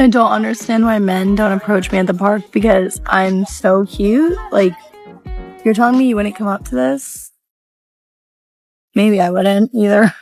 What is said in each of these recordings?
I don't understand why men don't approach me at the park because I'm so cute. Like, you're telling me you wouldn't come up to this? Maybe I wouldn't either.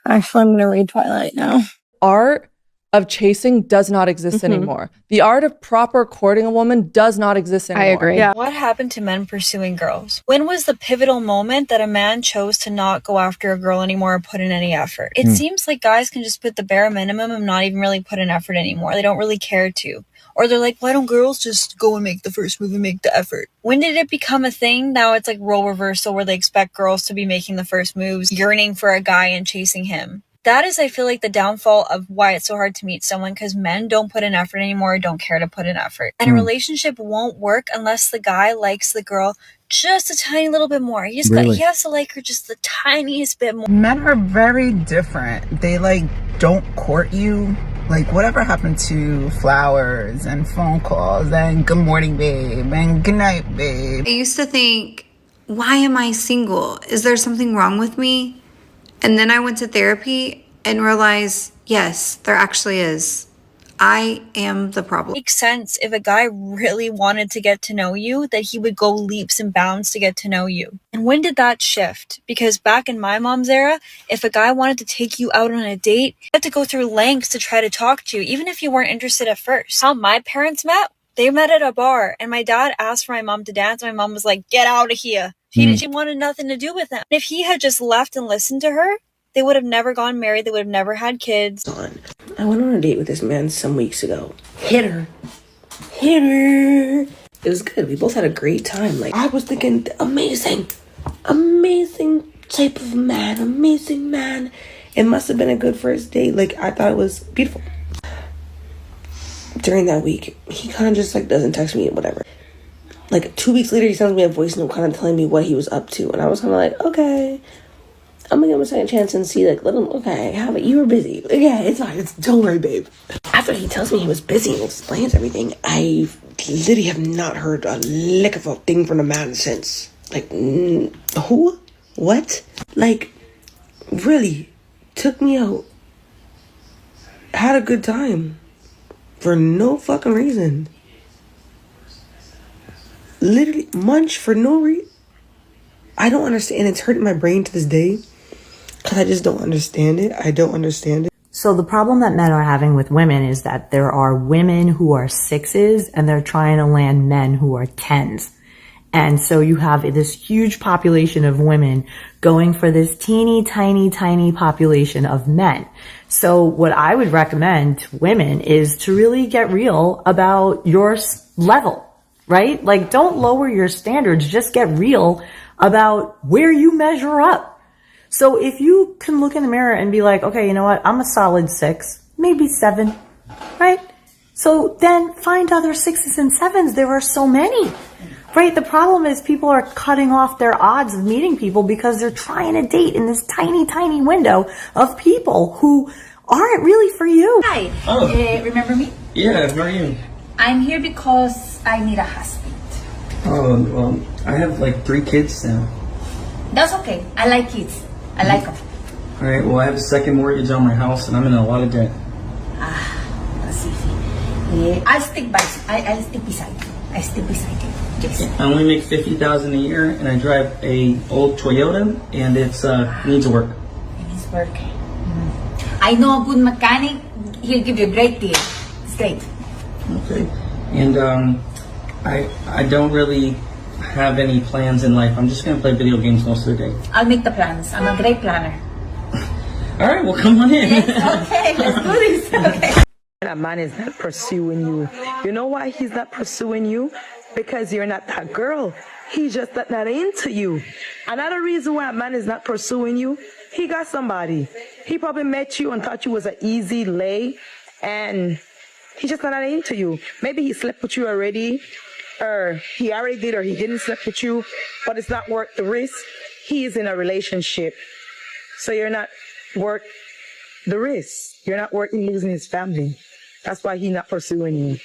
Actually, I'm gonna read Twilight now. Art of chasing does not exist anymore. The art of proper courting a woman does not exist anymore. I agree. Yeah. What happened to men pursuing girls? When was the pivotal moment that a man chose to not go after a girl anymore or put in any effort? It seems like guys can just put the bare minimum and not even really put in effort anymore. They don't really care to. Or they're like, why don't girls just go and make the first move and make the effort? When did it become a thing? Now it's like role reversal where they expect girls to be making the first moves, yearning for a guy and chasing him. That is, I feel like, the downfall of why it's so hard to meet someone, because men don't put in effort anymore, don't care to put in effort. And a relationship won't work unless the guy likes the girl just a tiny little bit more. He has to like her just the tiniest bit more. Men are very different. They don't court you. Whatever happened to flowers and phone calls and good morning, babe, and good night, babe. I used to think, why am I single? Is there something wrong with me? And then I went to therapy and realized, yes, there actually is. I am the problem. It makes sense if a guy really wanted to get to know you, that he would go leaps and bounds to get to know you. And when did that shift? Because back in my mom's era, if a guy wanted to take you out on a date, he had to go through lengths to try to talk to you, even if you weren't interested at first. How my parents met? They met at a bar, and my dad asked for my mom to dance. My mom was like, get out of here. She wanted nothing to do with him. If he had just left and listened to her, they would have never gone married. They would have never had kids. I went on a date with this man some weeks ago. Hit her. It was good. We both had a great time. I was thinking, amazing type of man, amazing man. It must have been a good first date. I thought it was beautiful. During that week, he kind of just doesn't text me, whatever. 2 weeks later, he sends me a voice note kind of telling me what he was up to. And I was kind of okay, I'm gonna give him a second chance and see, let him, okay, how about you were busy? Yeah, it's fine. Don't worry, babe. After he tells me he was busy and explains everything, I literally have not heard a lick of a thing from the man since. Who? What? Really, took me out, had a good time, for no fucking reason. Literally, munch for no reason. I don't understand. It's hurting my brain to this day. Because I just don't understand it. I don't understand it. So the problem that men are having with women is that there are women who are 6s and they're trying to land men who are 10s. And so you have this huge population of women going for this teeny tiny population of men. So what I would recommend to women is to really get real about your level, right? Don't lower your standards. Just get real about where you measure up. So if you can look in the mirror and be like, okay, you know what? I'm a solid 6, maybe 7, right? So then find other 6s and 7s. There are so many, right? The problem is people are cutting off their odds of meeting people because they're trying to date in this tiny window of people who aren't really for you. Hi. Remember me? Yeah, how are you? I'm here because I need a husband. Oh, well, I have 3 kids now. That's okay. I like kids. I like them. All right, well, I have a second mortgage on my house, and I'm in a lot of debt. That's easy. I'll stick beside you. I stick beside you. Yes. I only make $50,000 a year, and I drive a old Toyota, and it's needs work. It needs work. I know a good mechanic. He'll give you a great deal. It's great. Okay. And I don't really have any plans in life. I'm just gonna play video games most of the day. I'll make the plans. I'm a great planner. All right, well, come on in. Yes, okay, let's do this. Okay. That man is not pursuing you. You know why he's not pursuing you? Because you're not that girl. He's just not into you. Another reason why a man is not pursuing you, he got somebody. He probably met you and thought you was an easy lay, and he's just not into you. Maybe he slept with you already, or he already did, or he didn't sleep with you, but it's not worth the risk. He is in a relationship, so you're not worth the risk. You're not worth losing his family. That's why he's not pursuing you.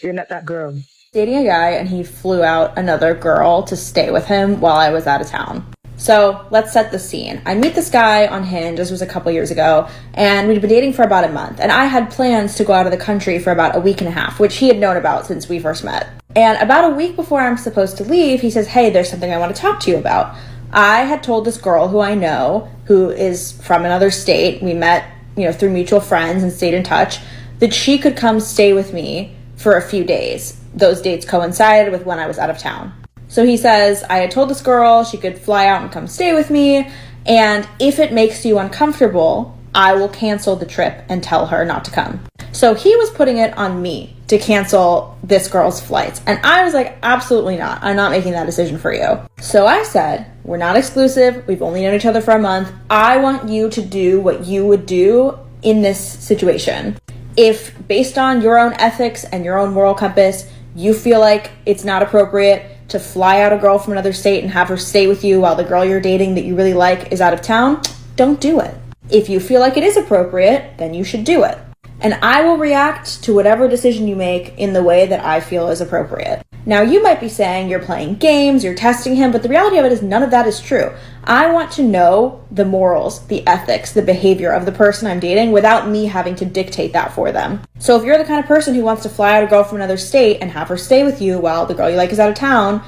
You're not that girl. Dating a guy and he flew out another girl to stay with him while I was out of town. So let's set the scene. I meet this guy on Hinge. This was a couple years ago, and we'd been dating for about a month. And I had plans to go out of the country for about a week and a half, which he had known about since we first met. And about a week before I'm supposed to leave, he says, "Hey, there's something I want to talk to you about." I had told this girl who I know, who is from another state, we met, through mutual friends and stayed in touch, that she could come stay with me for a few days. Those dates coincided with when I was out of town. So he says, I had told this girl she could fly out and come stay with me, and if it makes you uncomfortable, I will cancel the trip and tell her not to come. So he was putting it on me to cancel this girl's flights. And I was like, absolutely not. I'm not making that decision for you. So I said, we're not exclusive. We've only known each other for a month. I want you to do what you would do in this situation. If based on your own ethics and your own moral compass, you feel like it's not appropriate to fly out a girl from another state and have her stay with you while the girl you're dating that you really like is out of town, don't do it. If you feel like it is appropriate, then you should do it. And I will react to whatever decision you make in the way that I feel is appropriate. Now, you might be saying you're playing games, you're testing him, but the reality of it is none of that is true. I want to know the morals, the ethics, the behavior of the person I'm dating without me having to dictate that for them. So if you're the kind of person who wants to fly out a girl from another state and have her stay with you while the girl you like is out of town,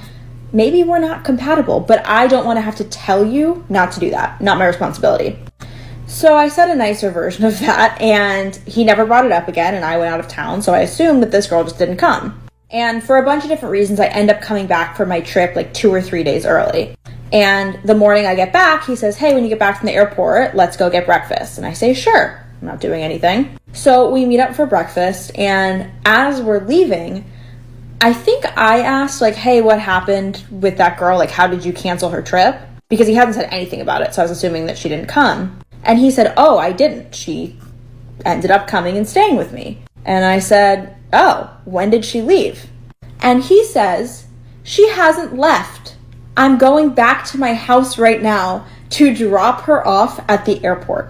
maybe we're not compatible, but I don't want to have to tell you not to do that. Not my responsibility. So I said a nicer version of that, and he never brought it up again, and I went out of town, so I assumed that this girl just didn't come. And for a bunch of different reasons, I end up coming back from my trip like 2 or 3 days early. And the morning I get back, he says, "Hey, when you get back from the airport, let's go get breakfast." And I say, "Sure, I'm not doing anything." So we meet up for breakfast, and as we're leaving, I think I asked, like, "Hey, what happened with that girl? Like, how did you cancel her trip?" Because he hadn't said anything about it, so I was assuming that she didn't come. And he said, "Oh, I didn't. She ended up coming and staying with me." And I said, "Oh, when did she leave?" And he says, "She hasn't left. I'm going back to my house right now to drop her off at the airport."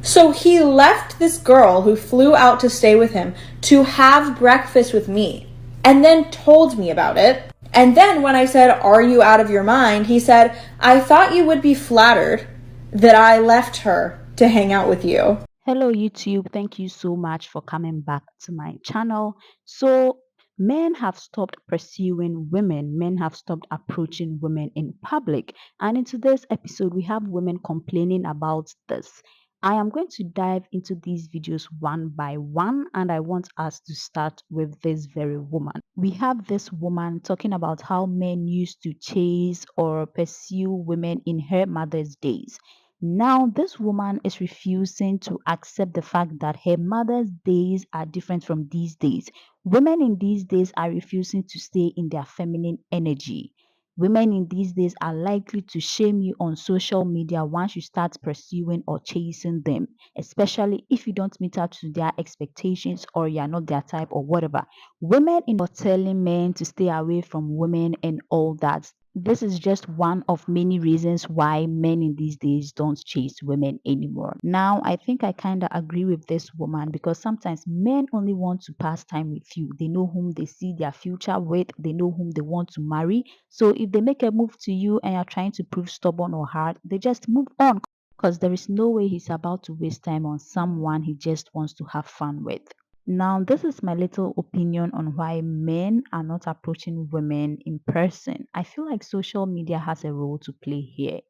So he left this girl who flew out to stay with him to have breakfast with me and then told me about it. And then when I said, "Are you out of your mind?" he said, "I thought you would be flattered that I left her to hang out with you." Hello YouTube, thank you so much for coming back to my channel. So men have stopped pursuing women, men have stopped approaching women in public, and in today's episode we have women complaining about this. I am going to dive into these videos one by one, and I want us to start with this very woman. We have this woman talking about how men used to chase or pursue women in her mother's days. Now, this woman is refusing to accept the fact that her mother's days are different from these days. Women in these days are refusing to stay in their feminine energy. Women in these days are likely to shame you on social media once you start pursuing or chasing them, especially if you don't meet up to their expectations or you're not their type or whatever. Women in telling men to stay away from women and all that. This is just one of many reasons why men in these days don't chase women anymore. Now, I think I kind of agree with this woman because sometimes men only want to pass time with you. They know whom they see their future with, they know whom they want to marry. So if they make a move to you and you're trying to prove stubborn or hard, they just move on because there is no way he's about to waste time on someone he just wants to have fun with. Now, this is my little opinion on why men are not approaching women in person. I feel like social media has a role to play here.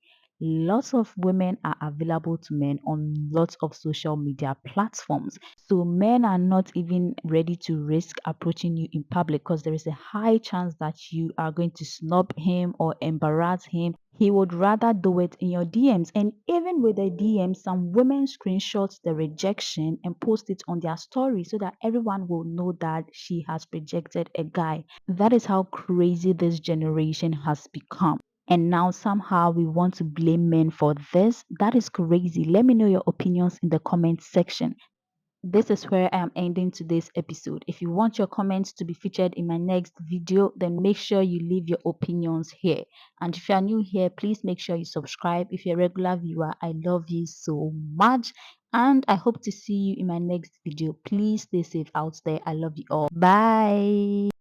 Lots of women are available to men on lots of social media platforms. So men are not even ready to risk approaching you in public because there is a high chance that you are going to snub him or embarrass him. He would rather do it in your DMs. And even with the DMs, some women screenshot the rejection and post it on their story so that everyone will know that she has rejected a guy. That is how crazy this generation has become. And now somehow we want to blame men for this. That is crazy. Let me know your opinions in the comment section. This is where I am ending today's episode. If you want your comments to be featured in my next video, then make sure you leave your opinions here. And if you are new here, please make sure you subscribe. If you're a regular viewer, I love you so much. And I hope to see you in my next video. Please stay safe out there. I love you all. Bye.